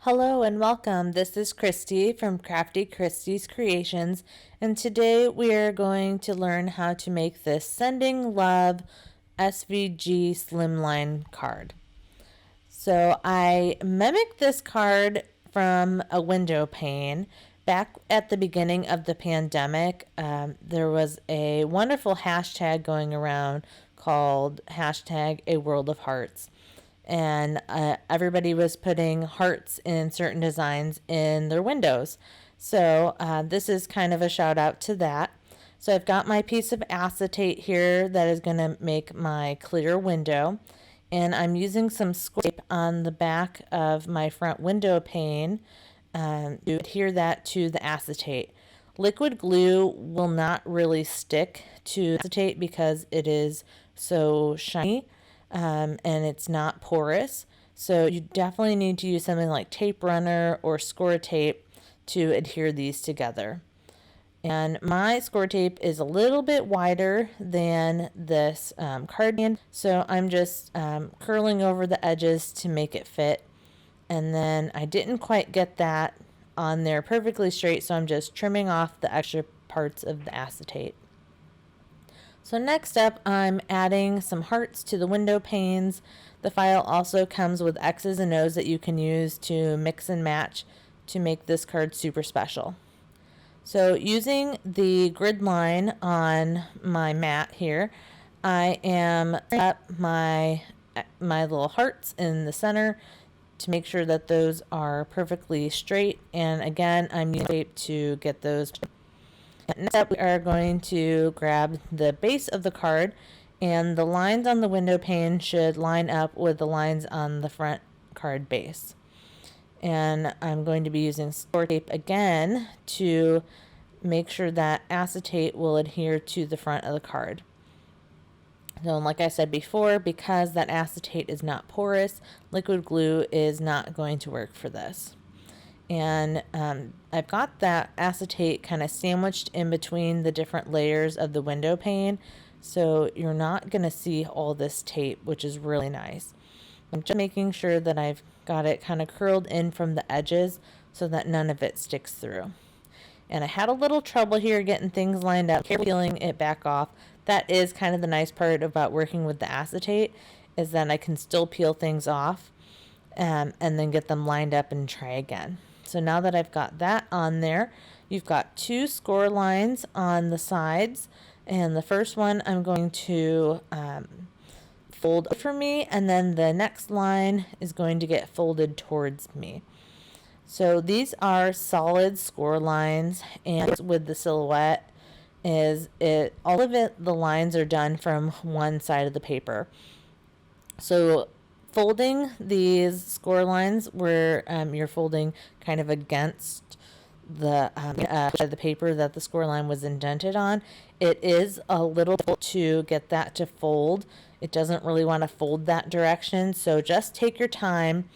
Hello and welcome. This is Christie from Crafty Christie's Creations, and today we are going to learn how to make this Sending Love SVG Slimline card. So I mimicked this card from a window pane. Back at the beginning of the pandemic, there was a wonderful hashtag going around called hashtag A World of Hearts. And everybody was putting hearts in certain designs in their windows. So this is kind of a shout out to that. So I've got my piece of acetate here that is going to make my clear window. And I'm using some score tape on the back of my front window pane to adhere that to the acetate. Liquid glue will not really stick to acetate because it is so shiny. And it's not porous, so you definitely need to use something like tape runner or score tape to adhere these together. And my score tape is a little bit wider than this cardigan, so I'm just curling over the edges to make it fit. And then I didn't quite get that on there perfectly straight, so I'm just trimming off the extra parts of the acetate. So next up, I'm adding some hearts to the window panes. The file also comes with X's and O's that you can use to mix and match to make this card super special. So using the grid line on my mat here, I am up my little hearts in the center to make sure that those are perfectly straight. And again, I'm using tape to get those. Next up, we are going to grab the base of the card, and the lines on the window pane should line up with the lines on the front card base. And I'm going to be using score tape again to make sure that acetate will adhere to the front of the card. So like I said before, because that acetate is not porous, liquid glue is not going to work for this. And I've got that acetate kind of sandwiched in between the different layers of the window pane, so you're not going to see all this tape, which is really nice. I'm just making sure that I've got it kind of curled in from the edges so that none of it sticks through. And I had a little trouble here getting things lined up, peeling it back off. That is kind of the nice part about working with the acetate, is that I can still peel things off and then get them lined up and try again. So now that I've got that on there, you've got two score lines on the sides, and the first one I'm going to fold for me, and then the next line is going to get folded towards me. So these are solid score lines, and with the silhouette is all of it, the lines are done from one side of the paper. So folding these score lines where you're folding kind of against the paper that the score line was indented on, it is a little difficult to get that to fold. It doesn't really want to fold that direction, so just take your time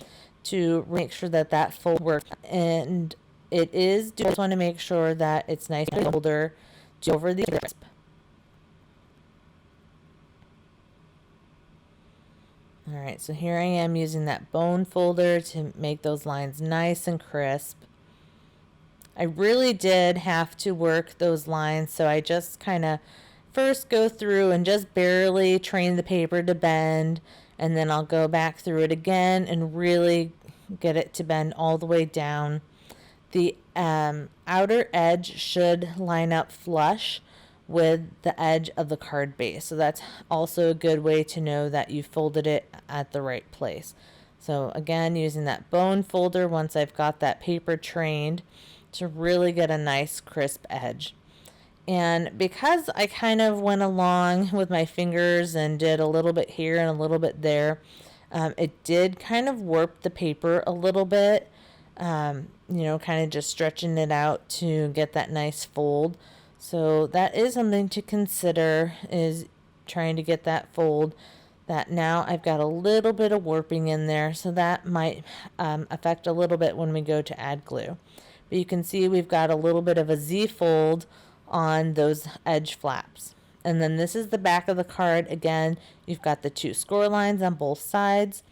to make sure that that fold works. And it is, you just want to make sure that it's nice and folder over the crisp. Alright, so here I am using that bone folder to make those lines nice and crisp. I really did have to work those lines, so I just kind of first go through and just barely train the paper to bend, and then I'll go back through it again and really get it to bend all the way down. The outer edge should line up flush with the edge of the card base. So that's also a good way to know that you folded it at the right place. So again, using that bone folder once I've got that paper trained to really get a nice crisp edge. And because I kind of went along with my fingers and did a little bit here and a little bit there, it did kind of warp the paper a little bit, kind of just stretching it out to get that nice fold. So that is something to consider, is trying to get that fold. That now I've got a little bit of warping in there, so that might affect a little bit when we go to add glue. But you can see we've got a little bit of a Z fold on those edge flaps. And then this is the back of the card. Again, you've got the two score lines on both sides.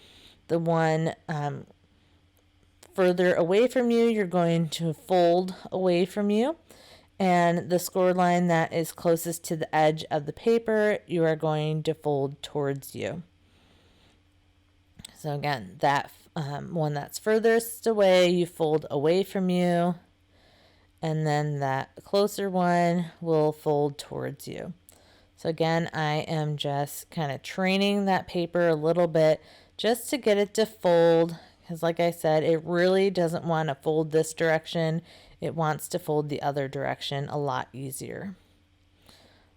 The one further away from you, you're going to fold away from you. And the score line that is closest to the edge of the paper, you are going to fold towards you. So again, that one that's furthest away, you fold away from you. And then that closer one will fold towards you. So again, I am just kind of training that paper a little bit just to get it to fold. Because like I said, it really doesn't want to fold this direction. It wants to fold the other direction a lot easier.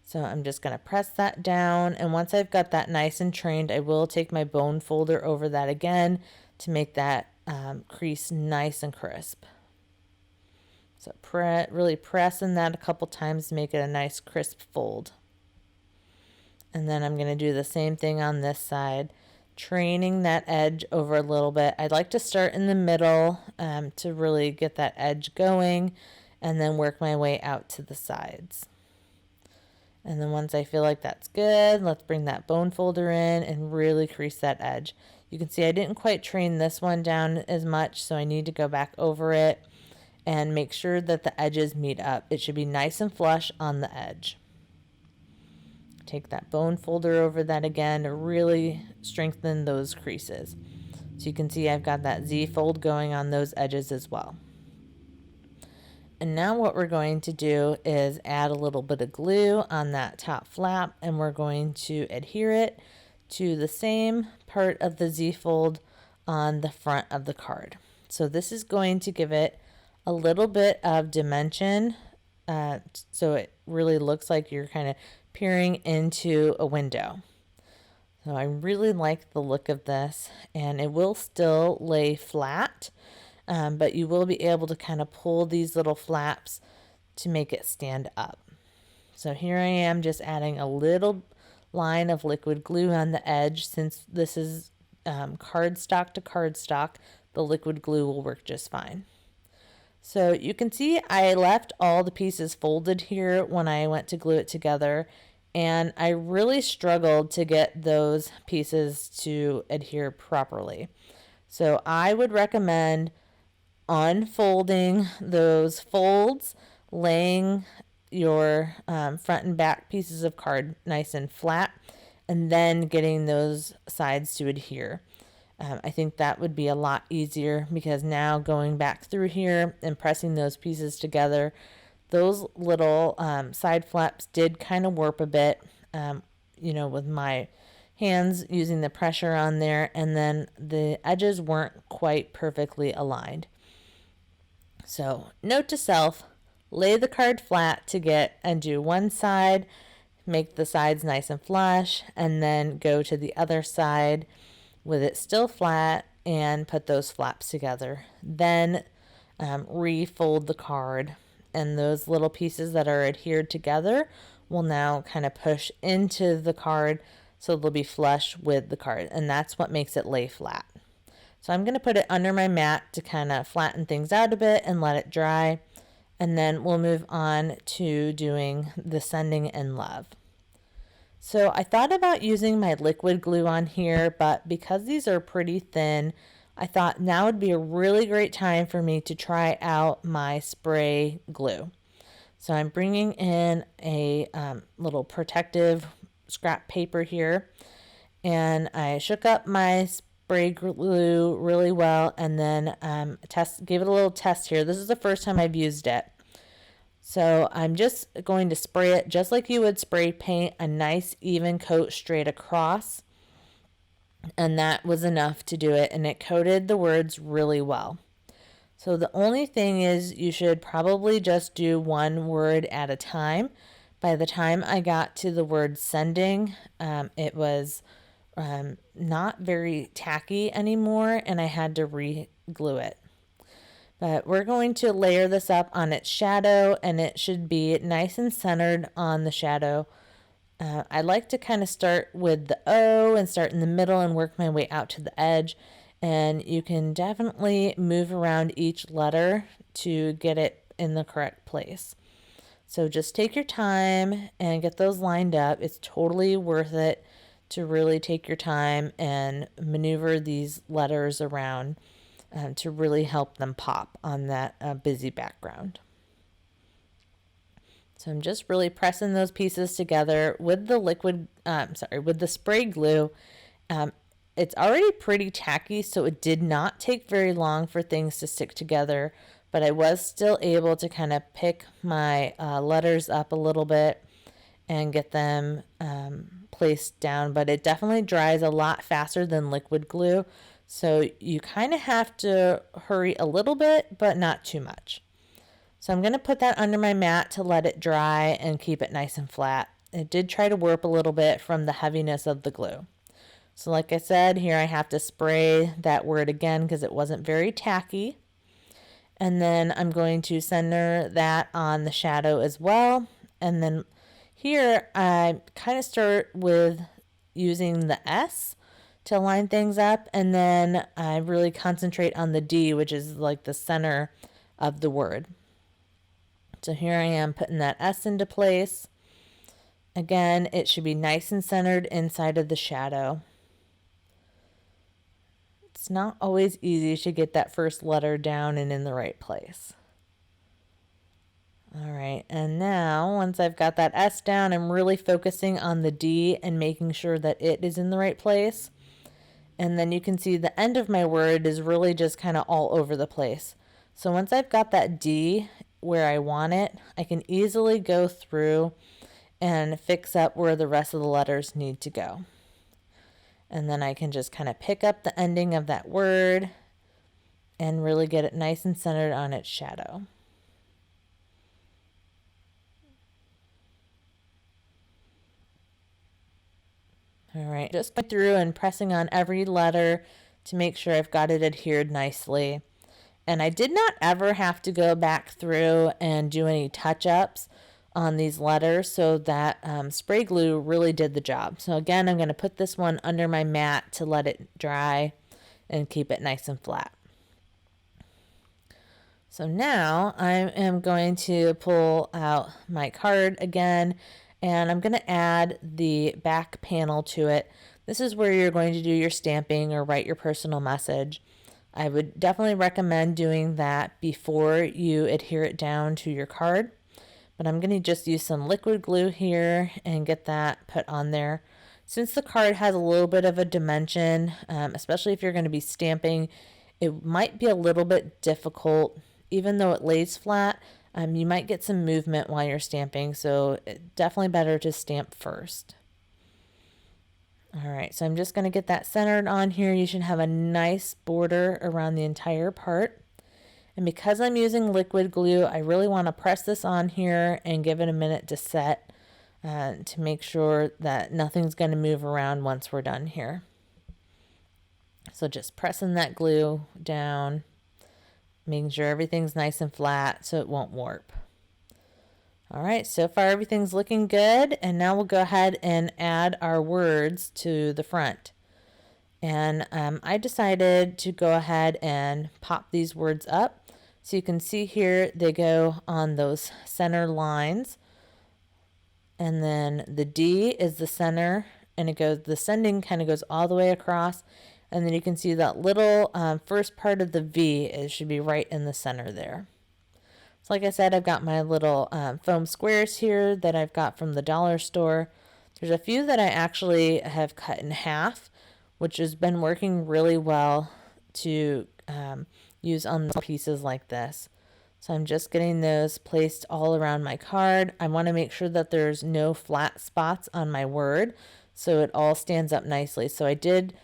So I'm just going to press that down. And once I've got that nice and trained, I will take my bone folder over that again to make that crease nice and crisp. So really pressing that a couple times to make it a nice crisp fold. And then I'm going to do the same thing on this side, training that edge over a little bit. I'd like to start in the middle to really get that edge going and then work my way out to the sides. And then once I feel like that's good, let's bring that bone folder in and really crease that edge. You can see I didn't quite train this one down as much, so I need to go back over it and make sure that the edges meet up. It should be nice and flush on the edge. Take that bone folder over that again to really strengthen those creases. So you can see I've got that Z fold going on those edges as well. And now what we're going to do is add a little bit of glue on that top flap, and we're going to adhere it to the same part of the Z fold on the front of the card. So this is going to give it a little bit of dimension, so it really looks like you're kind of peering into a window. So I really like the look of this, and it will still lay flat, but you will be able to kind of pull these little flaps to make it stand up. So here I am just adding a little line of liquid glue on the edge. Since this is cardstock to cardstock, the liquid glue will work just fine. So you can see I left all the pieces folded here when I went to glue it together, and I really struggled to get those pieces to adhere properly. So I would recommend unfolding those folds, laying your front and back pieces of card nice and flat, and then getting those sides to adhere. I think that would be a lot easier, because now going back through here and pressing those pieces together, those little side flaps did kind of warp a bit, with my hands using the pressure on there, and then the edges weren't quite perfectly aligned. So note to self, lay the card flat to get and do one side, make the sides nice and flush, and then go to the other side with it still flat and put those flaps together. Then refold the card, and those little pieces that are adhered together will now kind of push into the card, so they'll be flush with the card, and that's what makes it lay flat. So I'm going to put it under my mat to kind of flatten things out a bit and let it dry, and then we'll move on to doing the sending in love. So I thought about using my liquid glue on here, but because these are pretty thin, I thought now would be a really great time for me to try out my spray glue. So I'm bringing in a little protective scrap paper here, and I shook up my spray glue really well, and then gave it a little test here. This is the first time I've used it. So I'm just going to spray it just like you would spray paint, a nice even coat straight across. And that was enough to do it, and it coated the words really well. So the only thing is you should probably just do one word at a time. By the time I got to the word sending, it was not very tacky anymore, and I had to re-glue it. But we're going to layer this up on its shadow, and it should be nice and centered on the shadow. I like to kind of start with the O and start in the middle and work my way out to the edge. And you can definitely move around each letter to get it in the correct place. So just take your time and get those lined up. It's totally worth it to really take your time and maneuver these letters around. to really help them pop on that busy background. So I'm just really pressing those pieces together with the with the spray glue. It's already pretty tacky, so it did not take very long for things to stick together, but I was still able to kind of pick my letters up a little bit and get them placed down, but it definitely dries a lot faster than liquid glue, so you kind of have to hurry a little bit, but not too much. So I'm going to put that under my mat to let it dry and keep it nice and flat. It did try to warp a little bit from the heaviness of the glue. So like I said, here I have to spray that word again because it wasn't very tacky. And then I'm going to center that on the shadow as well. And then here I kind of start with using the S to line things up. And then I really concentrate on the D, which is like the center of the word. So here I am putting that S into place. Again, it should be nice and centered inside of the shadow. It's not always easy to get that first letter down and in the right place. All right, and now once I've got that S down, I'm really focusing on the D and making sure that it is in the right place. And then you can see the end of my word is really just kind of all over the place. So once I've got that D where I want it, I can easily go through and fix up where the rest of the letters need to go. And then I can just kind of pick up the ending of that word and really get it nice and centered on its shadow. All right, just going through and pressing on every letter to make sure I've got it adhered nicely. And I did not ever have to go back through and do any touch-ups on these letters, so that spray glue really did the job. So again, I'm going to put this one under my mat to let it dry and keep it nice and flat. So now I am going to pull out my card again, and I'm going to add the back panel to it. This is where you're going to do your stamping or write your personal message. I would definitely recommend doing that before you adhere it down to your card. But I'm going to just use some liquid glue here and get that put on there. Since the card has a little bit of a dimension, especially if you're going to be stamping, it might be a little bit difficult. Even though it lays flat, you might get some movement while you're stamping, so it's definitely better to stamp first. All right, so I'm just going to get that centered on here. You should have a nice border around the entire part. And because I'm using liquid glue, I really want to press this on here and give it a minute to set to make sure that nothing's going to move around once we're done here. So just pressing that glue down, making sure everything's nice and flat so it won't warp. All right, so far everything's looking good, and now we'll go ahead and add our words to the front. And I decided to go ahead and pop these words up. So you can see here they go on those center lines, and then the D is the center, and it goes, the sending kind of goes all the way across, and then you can see that little first part of the V, it should be right in the center there. So like I said, I've got my little foam squares here that I've got from the dollar store. There's a few that I actually have cut in half, which has been working really well to use on pieces like this. So I'm just getting those placed all around my card. I want to make sure that there's no flat spots on my word so it all stands up nicely. So I did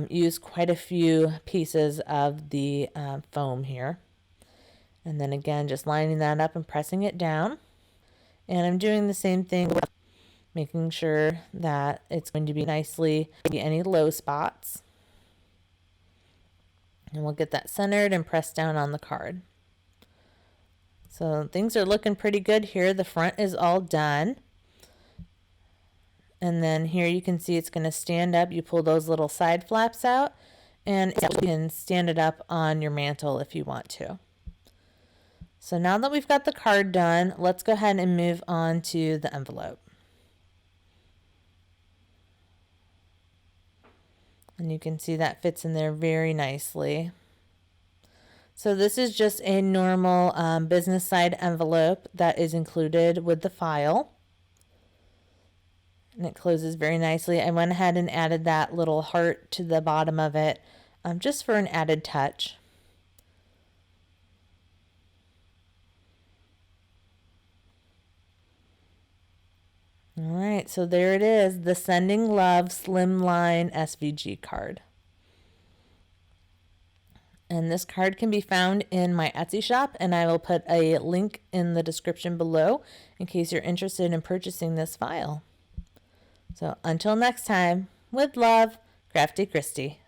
use quite a few pieces of the foam here. And then again, just lining that up and pressing it down. And I'm doing the same thing, making sure that it's going to be nicely, any low spots. And we'll get that centered and pressed down on the card. So things are looking pretty good here. The front is all done. And then here you can see it's going to stand up. You pull those little side flaps out, and you can stand it up on your mantle if you want to. So now that we've got the card done, let's go ahead and move on to the envelope. And you can see that fits in there very nicely. So this is just a normal business side envelope that is included with the file. And it closes very nicely. I went ahead and added that little heart to the bottom of it just for an added touch. All right, so there it is, the Sending Love Slimline SVG card. And this card can be found in my Etsy shop, and I will put a link in the description below in case you're interested in purchasing this file. So until next time, with love, Crafty Christie.